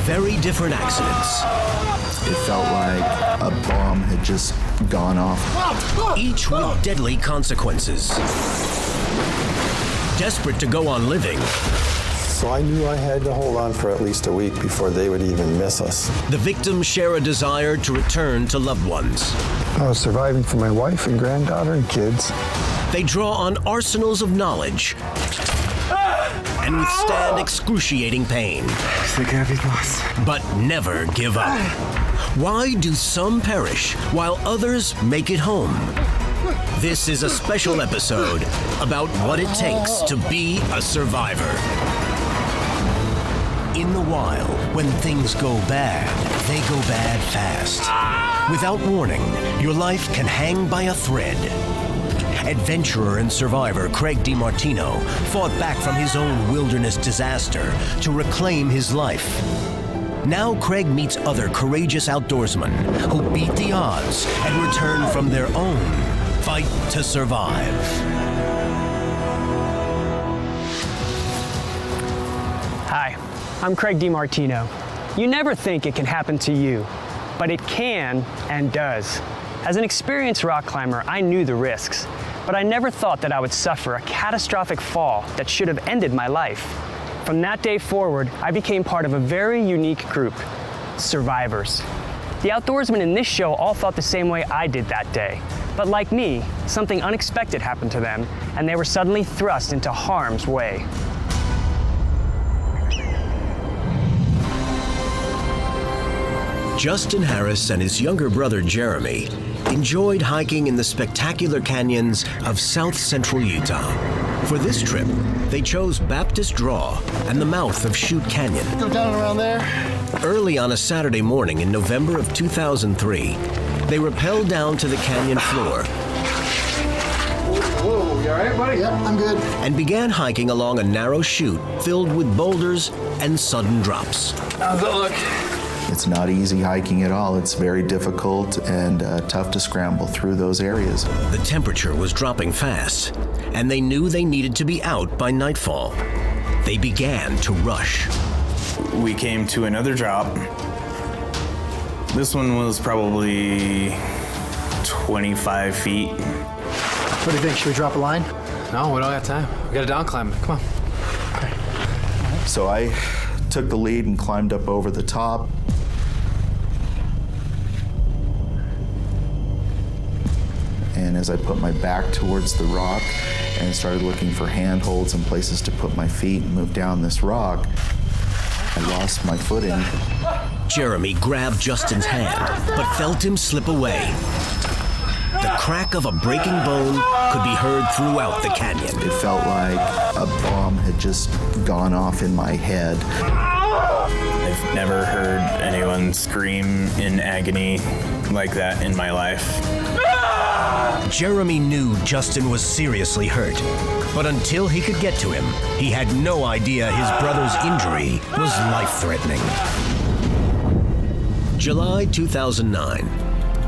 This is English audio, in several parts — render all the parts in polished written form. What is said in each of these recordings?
very different accidents. It felt like a bomb had just gone off. Each with deadly consequences. Desperate to go on living, So I knew I had to hold on for at least a week before they would even miss us. the victims share a desire to return to loved ones. I was surviving for my wife and granddaughter and kids. They draw on arsenals of knowledge and withstand excruciating pain, but never give up. Why do some perish while others make it home? This is a special episode about what it takes to be a survivor. In the wild, when things go bad, they go bad fast. Without warning, your life can hang by a thread. Adventurer and survivor Craig DeMartino fought back from his own wilderness disaster to reclaim his life. Now Craig meets other courageous outdoorsmen who beat the odds and return from their own fight to survive. Hi, I'm Craig DeMartino. You never think it can happen to you, but it can and does. As an experienced rock climber, I knew the risks, but I never thought that I would suffer a catastrophic fall that should have ended my life. From that day forward, I became part of a very unique group, survivors. The outdoorsmen in this show all thought the same way I did that day. But like me, something unexpected happened to them, and they were suddenly thrust into harm's way. Justin Harris and his younger brother Jeremy enjoyed hiking in the spectacular canyons of south central Utah. For this trip, they chose Baptist Draw and the mouth of Chute Canyon. Go down around there. Early on a Saturday morning in November of 2003, they rappelled down to the canyon floor Whoa, you all right, buddy? Yep, I'm good. and began hiking along a narrow chute filled with boulders and sudden drops. How's it look? It's not easy hiking at all. It's very difficult and tough to scramble through those areas. The temperature was dropping fast, and they knew they needed to be out by nightfall. They began to rush. We came to another drop. This one was probably 25 feet. What do you think? Should we drop a line? No, we don't got time. We got to down climb. Come on. So I took the lead and climbed up over the top. And as I put my back towards the rock and started looking for handholds and places to put my feet and move down this rock, I lost my footing. Jeremy grabbed Justin's hand, but felt him slip away. The crack of a breaking bone could be heard throughout the canyon. It felt like a bomb had just gone off in my head. I've never heard anyone scream in agony like that in my life. Jeremy knew Justin was seriously hurt, but until he could get to him, he had no idea his brother's injury was life-threatening. July 2009.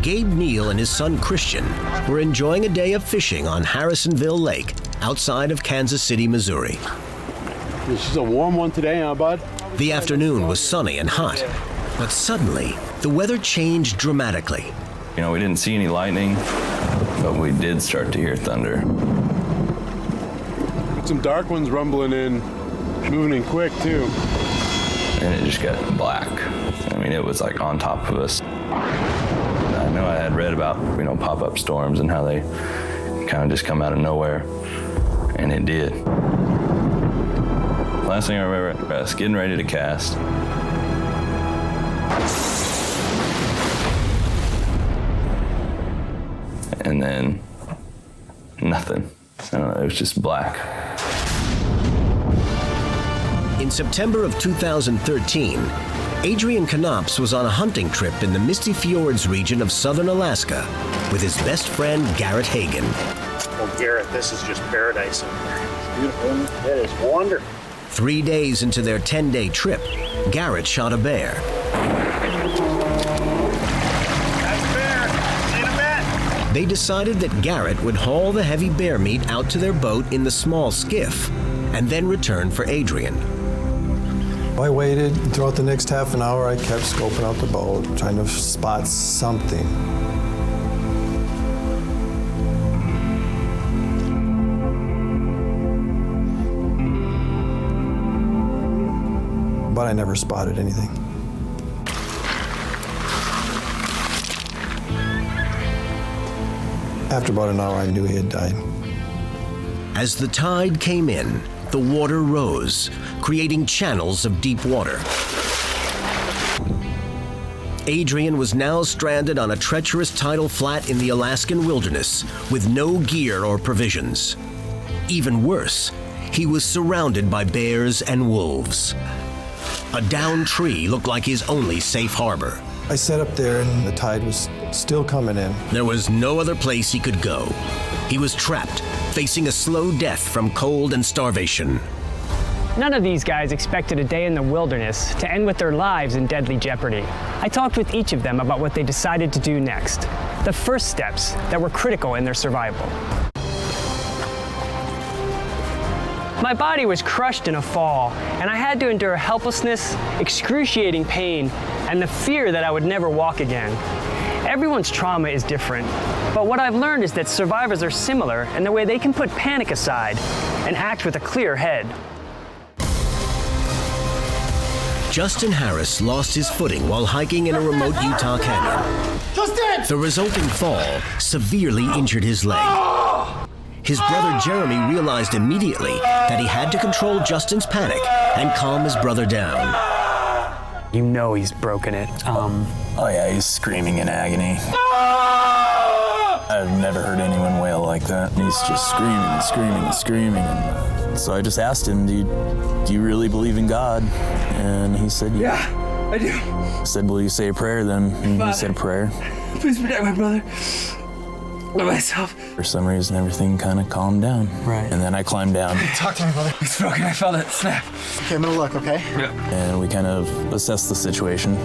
Gabe Neal and his son Christian were enjoying a day of fishing on Harrisonville Lake, outside of Kansas City, Missouri. This is a warm one today, huh, bud? The afternoon was sunny and hot, but suddenly, the weather changed dramatically. You know, we didn't see any lightning, but we did start to hear thunder. Some dark ones rumbling in, moving in quick, too. And it just got black. I mean, it was like on top of us. I know I had read about, pop-up storms and how they kind of just come out of nowhere, and it did. Last thing I remember, I was getting ready to cast. And then nothing. I don't know, it was just black. In September of 2013, Adrian Knops was on a hunting trip in the Misty Fjords region of southern Alaska with his best friend, Garrett Hagen. Well, Garrett, this is just paradise in here. It's beautiful. It is wonderful. 3 days into their 10-day trip, Garrett shot a bear. That's a bear. See you in a bit. They decided that Garrett would haul the heavy bear meat out to their boat in the small skiff and then return for Adrian. I waited. Throughout the next half an hour, I kept scoping out the boat, trying to spot something. But I never spotted anything. After about an hour, I knew he had died. As the tide came in, the water rose, creating channels of deep water. Adrian was now stranded on a treacherous tidal flat in the Alaskan wilderness with no gear or provisions. Even worse, he was surrounded by bears and wolves. A downed tree looked like his only safe harbor. I sat up there and the tide was still coming in. There was no other place he could go. He was trapped, facing a slow death from cold and starvation. None of these guys expected a day in the wilderness to end with their lives in deadly jeopardy. I talked with each of them about what they decided to do next, the first steps that were critical in their survival. My body was crushed in a fall, and I had to endure helplessness, excruciating pain, and the fear that I would never walk again. Everyone's trauma is different, but what I've learned is that survivors are similar in the way they can put panic aside and act with a clear head. Justin Harris lost his footing while hiking in a remote Utah canyon. Justin! The resulting fall severely injured his leg. His brother Jeremy realized immediately that he had to control Justin's panic and calm his brother down. You know he's broken it. Oh yeah, he's screaming in agony. I've never heard anyone wail like that. He's just screaming and screaming and screaming. And so I just asked him, do you really believe in God? And he said, yeah, I do. I said, will you say a prayer then? And he said a prayer. Please protect my brother. Not myself. For some reason, everything kind of calmed down. Right. And then I climbed down. Talk to me, brother. It's broken. I felt it snap. Okay, I'm gonna look, okay? Yeah. And we kind of assessed the situation.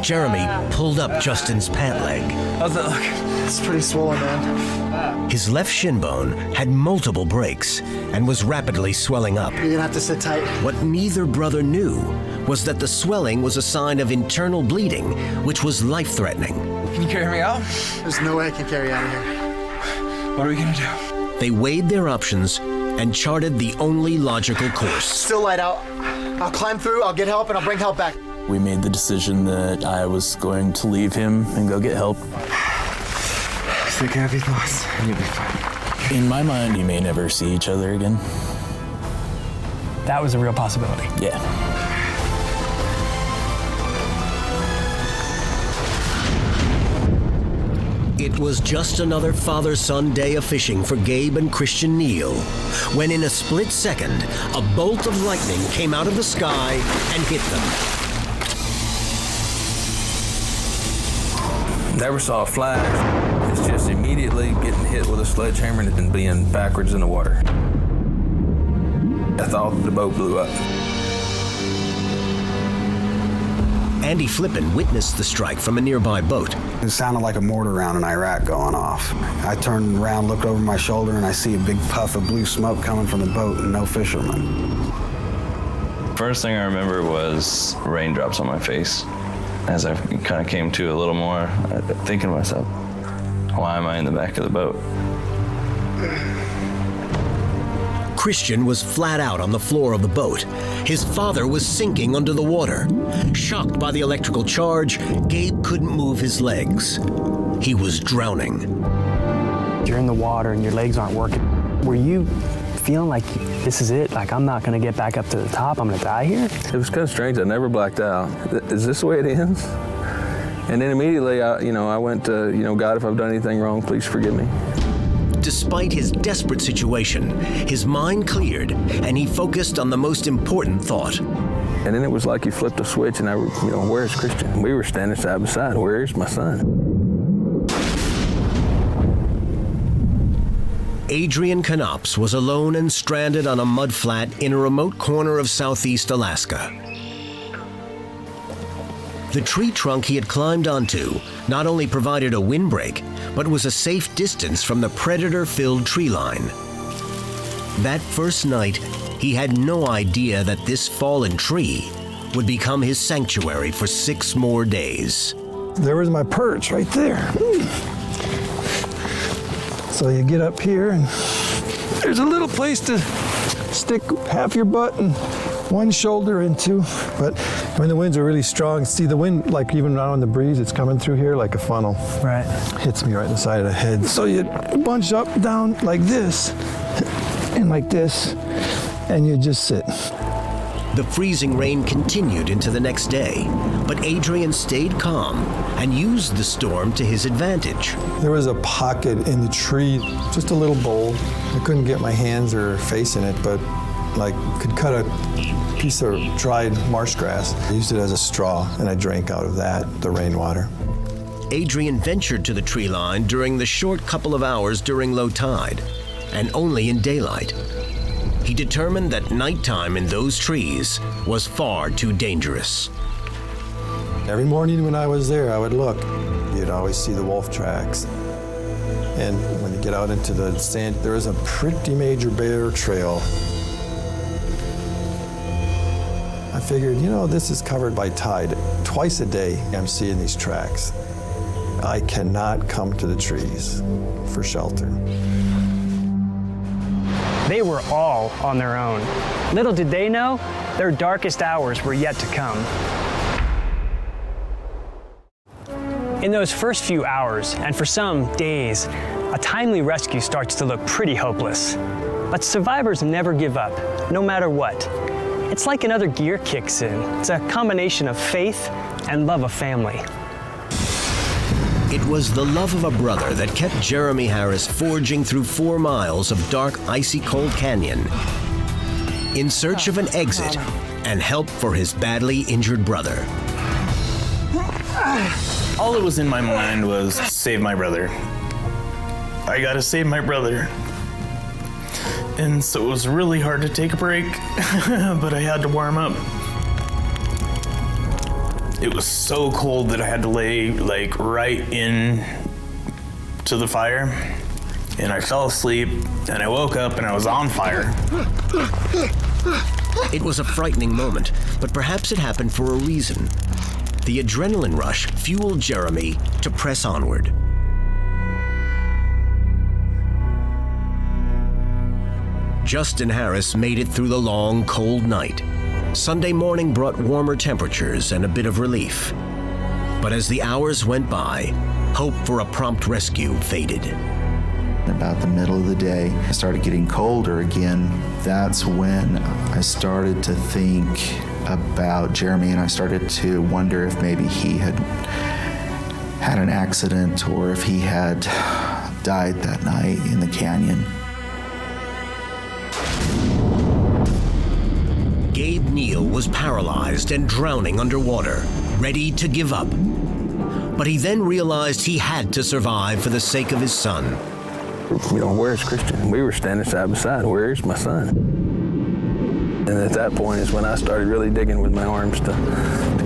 Jeremy pulled up Justin's pant leg. How's that look? It's pretty swollen, man. His left shin bone had multiple breaks and was rapidly swelling up. You're gonna have to sit tight. What neither brother knew was that the swelling was a sign of internal bleeding, which was life-threatening. Can you carry me out? There's no way I can carry you out of here. What are we gonna do? They weighed their options and charted the only logical course. Still light out. I'll climb through, I'll get help, and I'll bring help back. We made the decision that I was going to leave him and go get help. Think happy thoughts, and you'll be fine. In my mind, you may never see each other again. That was a real possibility. Yeah. It was just another father-son day of fishing for Gabe and Christian Neal, when in a split second, a bolt of lightning came out of the sky and hit them. Never saw a flash. It's just immediately getting hit with a sledgehammer and being backwards in the water. I thought the boat blew up. Andy Flippin witnessed the strike from a nearby boat. It sounded like a mortar round in Iraq going off. I turned around, looked over my shoulder, and I see a big puff of blue smoke coming from the boat and no fishermen. First thing I remember was raindrops on my face. As I kind of came to a little more, thinking to myself, why am I in the back of the boat? Christian was flat out on the floor of the boat. His father was sinking under the water. Shocked by the electrical charge, Gabe couldn't move his legs. He was drowning. You're in the water and your legs aren't working. Were you feeling like this is it? Like, I'm not gonna get back up to the top, I'm gonna die here? It was kind of strange. I never blacked out. Is this the way it ends? And then immediately, I went to, God, if I've done anything wrong, please forgive me. Despite his desperate situation, his mind cleared and he focused on the most important thought. And then it was like you flipped a switch and where's Christian? We were standing side by side. Where's my son? Adrian Knops was alone and stranded on a mudflat in a remote corner of southeast Alaska. The tree trunk he had climbed onto not only provided a windbreak, but was a safe distance from the predator-filled tree line. That first night, he had no idea that this fallen tree would become his sanctuary for 6 more days. There was my perch right there. So you get up here and there's a little place to stick half your butt and one shoulder into. But when the winds are really strong, see the wind, like even now in the breeze, it's coming through here like a funnel. Right. Hits me right in the side of the head. So you bunch up, down like this, and like this, and you just sit. The freezing rain continued into the next day, but Adrian stayed calm and used the storm to his advantage. There was a pocket in the tree, just a little bowl. I couldn't get my hands or face in it, but like could cut a piece of dried marsh grass. I used it as a straw, and I drank out of that, the rainwater. Adrian ventured to the tree line during the short couple of hours during low tide, and only in daylight. He determined that nighttime in those trees was far too dangerous. Every morning when I was there, I would look. You'd always see the wolf tracks. And when you get out into the sand, there is a pretty major bear trail. I figured, this is covered by tide. Twice a day, I'm seeing these tracks. I cannot come to the trees for shelter. They were all on their own. Little did they know, their darkest hours were yet to come. In those first few hours, and for some days, a timely rescue starts to look pretty hopeless. But survivors never give up, no matter what. It's like another gear kicks in. It's a combination of faith and love of family. It was the love of a brother that kept Jeremy Harris forging through 4 miles of dark, icy cold canyon in search of an exit and help for his badly injured brother. All that was in my mind was save my brother. I gotta save my brother. And so it was really hard to take a break, but I had to warm up. It was so cold that I had to lay right in to the fire, and I fell asleep, and I woke up and I was on fire. It was a frightening moment, but perhaps it happened for a reason. The adrenaline rush fueled Jeremy to press onward. Justin Harris made it through the long, cold night. Sunday morning brought warmer temperatures and a bit of relief. But as the hours went by, hope for a prompt rescue faded. About the middle of the day, it started getting colder again. That's when I started to think about Jeremy, and I started to wonder if maybe he had had an accident or if he had died that night in the canyon. Gabe Neal was paralyzed and drowning underwater, ready to give up. But he then realized he had to survive for the sake of his son. Where's Christian? We were standing side by side. Where's my son? And at that point is when I started really digging with my arms to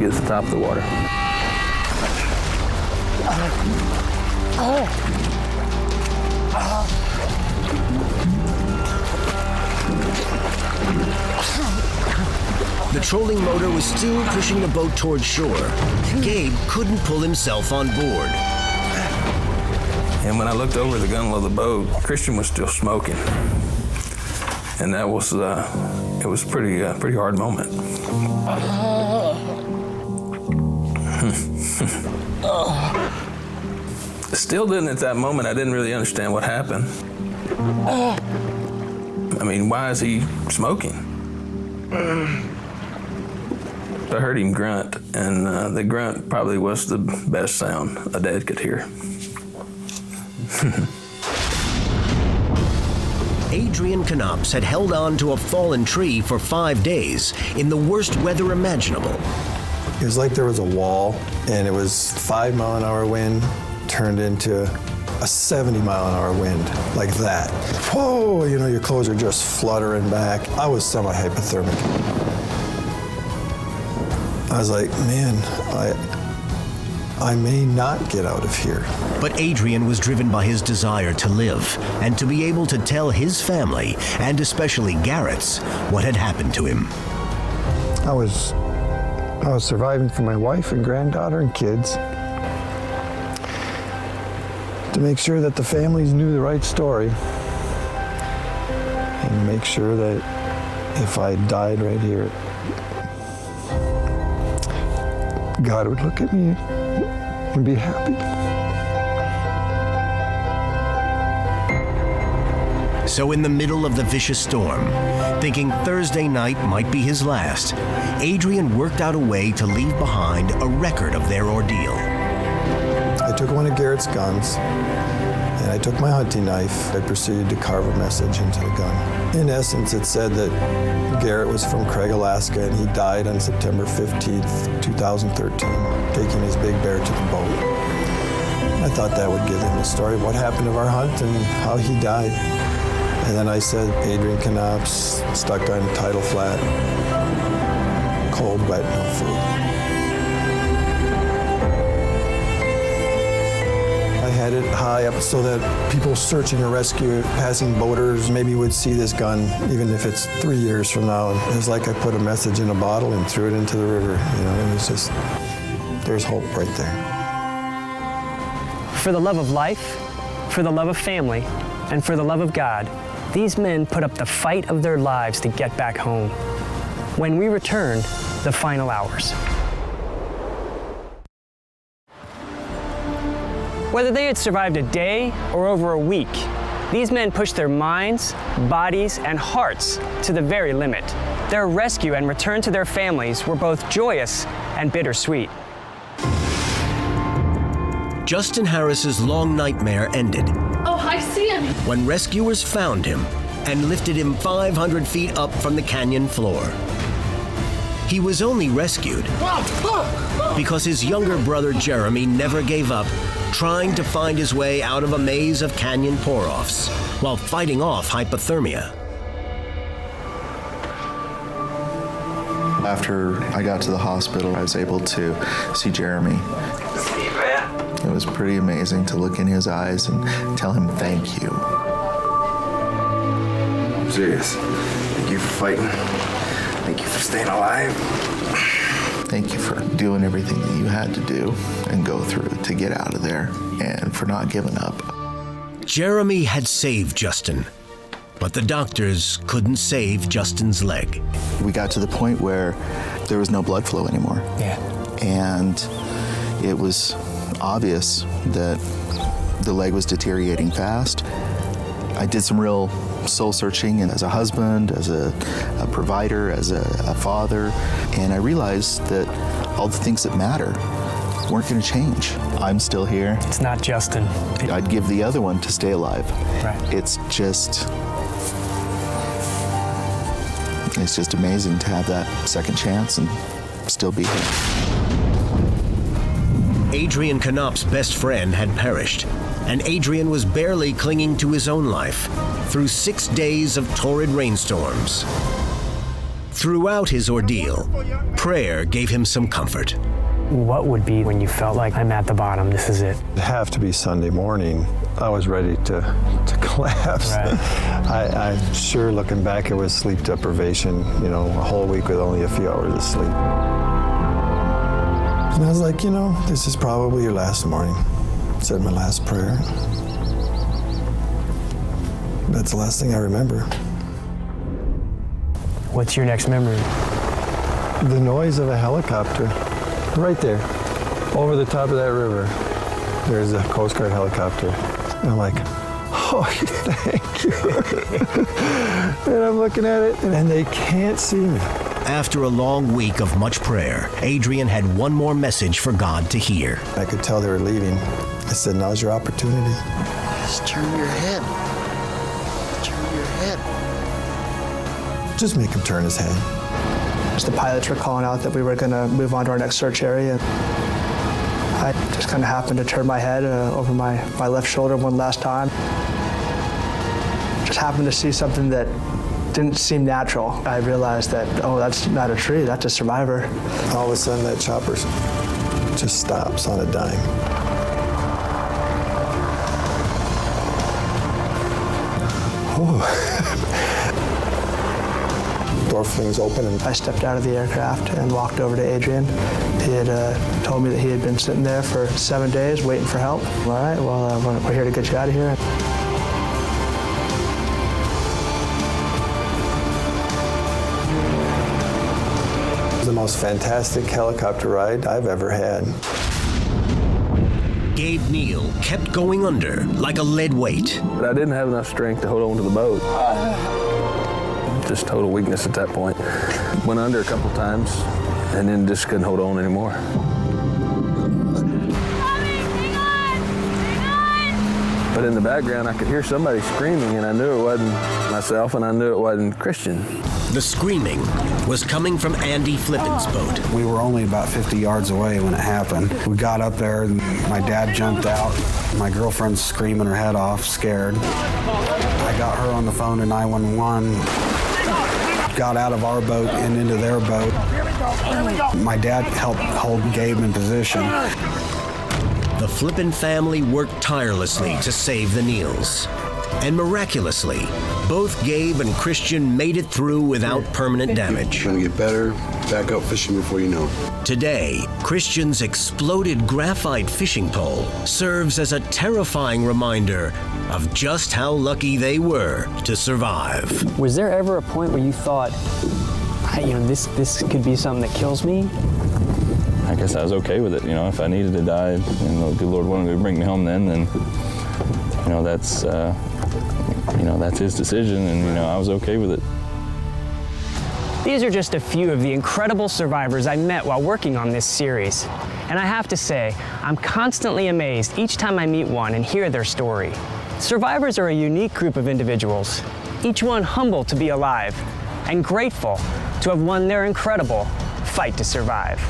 get to the top of the water. The trolling motor was still pushing the boat toward shore. Gabe couldn't pull himself on board. And when I looked over the gunwale of the boat, Christian was still smoking. And that was, it was pretty hard moment. Still didn't at that moment, I didn't really understand what happened. I mean, why is he smoking? I heard him grunt, and the grunt probably was the best sound a dad could hear. Adrian Knops had held on to a fallen tree for 5 days in the worst weather imaginable. It was like there was a wall, and it was 5-mile-an-hour wind turned into a 70-mile-an-hour wind, like that. Whoa, your clothes are just fluttering back. I was semi-hypothermic. I was like, man, I may not get out of here. But Adrian was driven by his desire to live and to be able to tell his family, and especially Garrett's, what had happened to him. I was I was surviving for my wife and granddaughter and kids, to make sure that the families knew the right story, and make sure that if I died right here, God would look at me and be happy. So in the middle of the vicious storm, thinking Thursday night might be his last, Adrian worked out a way to leave behind a record of their ordeal. I took one of Garrett's guns, and I took my hunting knife. I proceeded to carve a message into the gun. In essence, it said that Garrett was from Craig, Alaska, and he died on September 15th, 2013, taking his big bear to the boat. I thought that would give him the story of what happened of our hunt and how he died. And then I said, Adrian Knops, stuck on tidal flat, cold, wet, no food. I had it high up so that people searching a rescue, passing boaters, maybe would see this gun, even if it's 3 years from now. It was like I put a message in a bottle and threw it into the river. You know, it was just, there's hope right there. For the love of life, for the love of family, and for the love of God, these men put up the fight of their lives to get back home. When we returned, the final hours. Whether they had survived a day or over a week, these men pushed their minds, bodies, and hearts to the very limit. Their rescue and return to their families were both joyous and bittersweet. Justin Harris's long nightmare ended. Oh, I see him. When rescuers found him and lifted him 500 feet up from the canyon floor. He was only rescued because his younger brother Jeremy never gave up, trying to find his way out of a maze of canyon pour-offs while fighting off hypothermia. After I got to the hospital, I was able to see Jeremy. It was pretty amazing to look in his eyes and tell him thank you. I'm serious. Thank you for fighting. Thank you for staying alive. Thank you for doing everything that you had to do and go through to get out of there, and for not giving up. Jeremy had saved Justin, but the doctors couldn't save Justin's leg. We got to the point where there was no blood flow anymore. Yeah. And it was obvious that the leg was deteriorating fast. I did some real soul searching, and as a husband, as a provider, as a father, and I realized that all the things that matter weren't going to change. I'm still here. It's not Justin. I'd give the other one to stay alive. Right. It's just amazing to have that second chance and still be here. Adrian Knopp's best friend had perished, and Adrian was barely clinging to his own life through 6 days of torrid rainstorms. Throughout his ordeal, prayer gave him some comfort. What would be when you felt like, I'm at the bottom, this is it? It'd have to be Sunday morning. I was ready to collapse. Right. I'm sure looking back, it was sleep deprivation, you know, a whole week with only a few hours of sleep. And I was like, you know, this is probably your last morning. Said my last prayer. That's the last thing I remember. What's your next memory? The noise of a helicopter. Right there, over the top of that river, there's a Coast Guard helicopter. And I'm like, oh, thank you. And I'm looking at it, and they can't see me. After a long week of much prayer, Adrian had one more message for God to hear. I could tell they were leaving. I said, now's your opportunity. Just turn your head. Turn your head. Just make him turn his head. The pilots were calling out that we were going to move on to our next search area. I just kind of happened to turn my head over my left shoulder one last time. Just happened to see something that didn't seem natural. I realized that, oh, that's not a tree, that's a survivor. All of a sudden, that chopper just stops on a dime. door flings open. And I stepped out of the aircraft and walked over to Adrian. He had told me that he had been sitting there for 7 days waiting for help. All right, well, we're here to get you out of here. It was the most fantastic helicopter ride I've ever had. Gabe Neal kept going under like a lead weight. But I didn't have enough strength to hold on to the boat. Just total weakness at that point. Went under a couple times and then just couldn't hold on anymore. But in the background, I could hear somebody screaming, and I knew it wasn't myself, and I knew it wasn't Christian. The screaming was coming from Andy Flippin's boat. We were only about 50 yards away when it happened. We got up there, and my dad jumped out. My girlfriend's screaming her head off, scared. I got her on the phone to 911, got out of our boat and into their boat. My dad helped hold Gabe in position. The Flippin family worked tirelessly to save the Neals. And miraculously, both Gabe and Christian made it through without permanent damage. Trying to get better, back out fishing before you know it. Today, Christian's exploded graphite fishing pole serves as a terrifying reminder of just how lucky they were to survive. Was there ever a point where you thought, this could be something that kills me? I guess I was okay with it. If I needed to die and the good Lord wanted to bring me home then that's his decision, and I was okay with it. These are just a few of the incredible survivors I met while working on this series. And I have to say, I'm constantly amazed each time I meet one and hear their story. Survivors are a unique group of individuals, each one humble to be alive and grateful to have won their incredible fight to survive.